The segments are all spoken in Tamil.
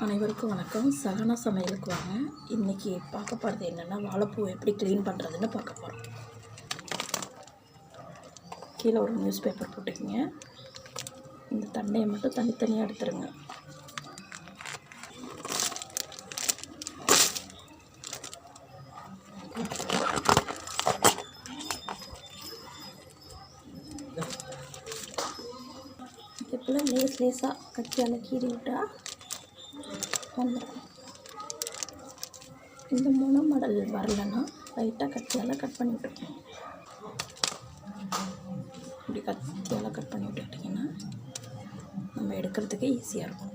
அனைவருக்கும் வணக்கம். சகனா சமையலுக்கு வாங்க. இன்றைக்கி பார்க்க போகிறது என்னென்னா, வாழைப்பூ எப்படி க்ளீன் பண்ணுறதுன்னு பார்க்க போகிறோம். கீழே ஒரு நியூஸ் பேப்பர் போட்டுக்கோங்க. இந்த தண்டையை மட்டும் தனித்தனியாக எடுத்துருங்க. இப்போலாம் லேசாக கத்தியால் கீறி விட்டால் வந்துடும். இந்த மாடல் வரலன்னா லைட்டாக கத்தியால் கட் பண்ணி விட்டுருக்கணும். இப்படி கத்தியால் கட் பண்ணி விட்டுக்கிட்டிங்கன்னா நம்ம எடுக்கிறதுக்கு ஈஸியாக இருக்கும்.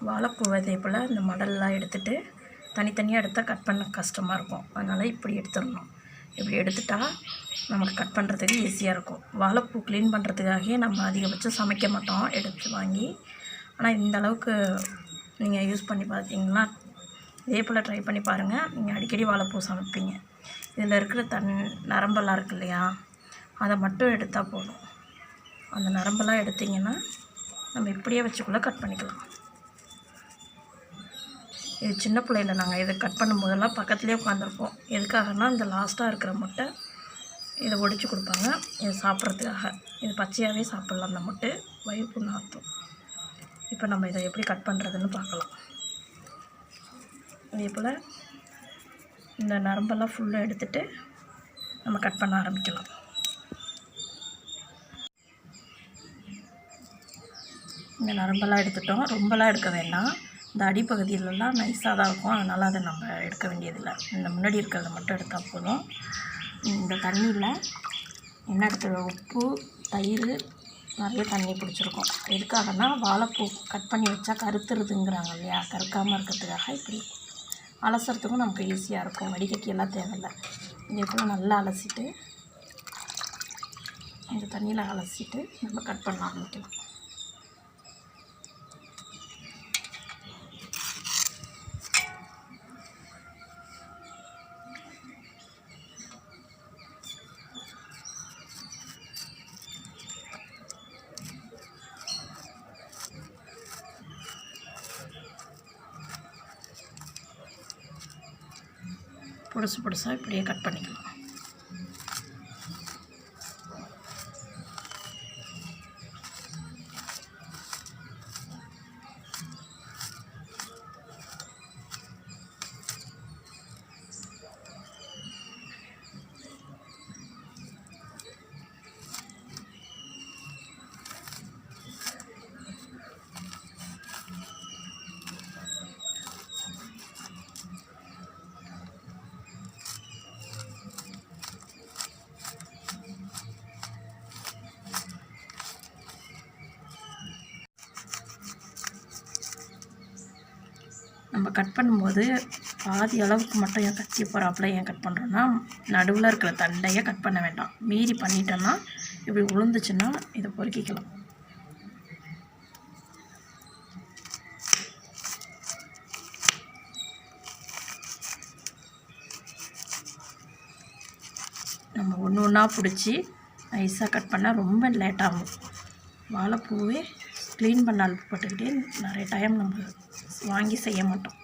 வாழைப்பூ இதே போல் இந்த மடல்லாம் எடுத்துகிட்டு தனித்தனியாக எடுத்தால் கட் பண்ண கஷ்டமாக இருக்கும். அதனால் இப்படி எடுத்துடணும். இப்படி எடுத்துட்டால் நமக்கு கட் பண்ணுறதுக்கு ஈஸியாக இருக்கும். வாழைப்பூ க்ளீன் பண்ணுறதுக்காகவே நம்ம அதிகபட்சம் சமைக்க மாட்டோம் எடுத்து வாங்கி. ஆனால் இந்த அளவுக்கு நீங்கள் யூஸ் பண்ணி பார்த்தீங்கன்னா இதே போல் ட்ரை பண்ணி பாருங்கள். நீங்கள் அடிக்கடி வாழைப்பூ சமைப்பீங்க. இதில் இருக்கிற நரம்பெல்லாம் இருக்கு இல்லையா, அதை மட்டும் எடுத்தால் போதும். அந்த நரம்பெல்லாம் எடுத்திங்கன்னா நம்ம இப்படியே வச்சுக்குள்ளே கட் பண்ணிக்கலாம். இது சின்ன பிள்ளையில் நாங்கள் இதை கட் பண்ணும்போதெல்லாம் பக்கத்துலேயே உட்காந்துருப்போம். எதுக்காகனா இந்த லாஸ்ட்டாக இருக்கிற முட்டை இதை ஒடிச்சு கொடுப்பாங்க, இது சாப்பிட்றதுக்காக. இது பச்சையாகவே சாப்பிட்லாம். அந்த முட்டை வயிறு புண்ணு ஆற்றும். இப்போ நம்ம இதை எப்படி கட் பண்ணுறதுன்னு பார்க்கலாம். இதே போல் இந்த நரம்பெல்லாம் ஃபுல்லாக எடுத்துகிட்டு நம்ம கட் பண்ண ஆரம்பிக்கலாம். இந்த நரம்பெல்லாம் எடுத்துட்டோம். ரொம்பலாம் எடுக்க வேண்டாம். இந்த அடிப்பகுதியிலலாம் நைஸாக தான் இருக்கும். அதனால் அதை நம்ம எடுக்க வேண்டியதில்லை. இந்த முன்னாடி இருக்கிறத மட்டும் எடுத்தால் போதும். இந்த தண்ணியில் என்ன எடுத்து உப்பு, தயிர், நிறைய தண்ணி பிடிச்சிருக்கும். எதுக்காகனா வாழைப்பூ கட் பண்ணி வச்சா கருத்துருதுங்கிறாங்க இல்லையா, கருக்காமல் இருக்கிறதுக்காக இப்படி அலசுறதுக்கும் நமக்கு ஈஸியாக இருக்கும். வடிகட்டியெல்லாம் தேவையில்லை. இதே போல் நல்லா அலசிட்டு இந்த தண்ணியில் அலசிட்டு நம்ம கட் பண்ண ஆரம்பிக்கலாம். பொடுசு பொடுசாக இப்படியே கட் பண்ணிக்கலாம். நம்ம கட் பண்ணும்போது பாதி அளவுக்கு மட்டும் ஏன் கத்தி போகிறாப்புல ஏன் கட் பண்ணுறோன்னா, நடுவில் இருக்கிற தண்டையை கட் பண்ண வேண்டாம். மீறி பண்ணிட்டோன்னா இப்படி உளுந்துச்சுன்னா இதை பொறுக்கிக்கலாம். நம்ம ஒன்று ஒன்றா பிடிச்சி நைஸாக கட் பண்ணால் ரொம்ப லேட்டாகும். வாழைப்பூவே க்ளீன் பண்ண அலுப்பு போட்டுக்கிட்டே நிறைய டைம் நம்ம வாங்கி செய்ய மாட்டோம்.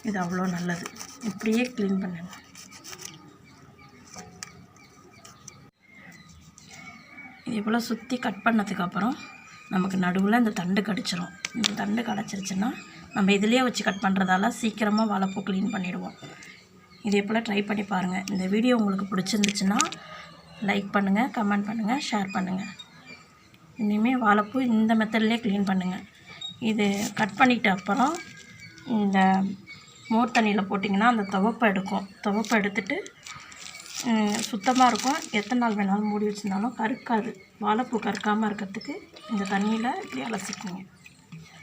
இது அவ்வளோ நல்லது. இப்படியே க்ளீன் பண்ணுங்க. இதே போல் சுற்றி கட் பண்ணதுக்கப்புறம் நமக்கு நடுவில் இந்த தண்டு கடிச்சிரும். இந்த தண்டு கடிச்சிருச்சுன்னா நம்ம இதிலே வச்சு கட் பண்ணுறதால சீக்கிரமாக வாழைப்பூ க்ளீன் பண்ணிவிடுவோம். இதே போல் ட்ரை பண்ணி பாருங்கள். இந்த வீடியோ உங்களுக்கு பிடிச்சிருந்துச்சுன்னா லைக் பண்ணுங்கள், கமெண்ட் பண்ணுங்கள், ஷேர் பண்ணுங்கள். இனிமேல் வாழைப்பூ இந்த மெத்தட்லேயே க்ளீன் பண்ணுங்கள். இது கட் பண்ணிவிட்ட அப்புறம் இந்த மோர் தண்ணியில் போட்டிங்கன்னா அந்த துவப்பை எடுக்கும். துவப்பை எடுத்துட்டு சுத்தமாக இருக்கும். எத்தனை நாள் வேணாலும் மூடி வச்சுருந்தாலும் கருக்காது. வாழைப்பூ கருக்காமல் இருக்கிறதுக்கு இந்த தண்ணியில் இப்படி அலசிக்குங்க.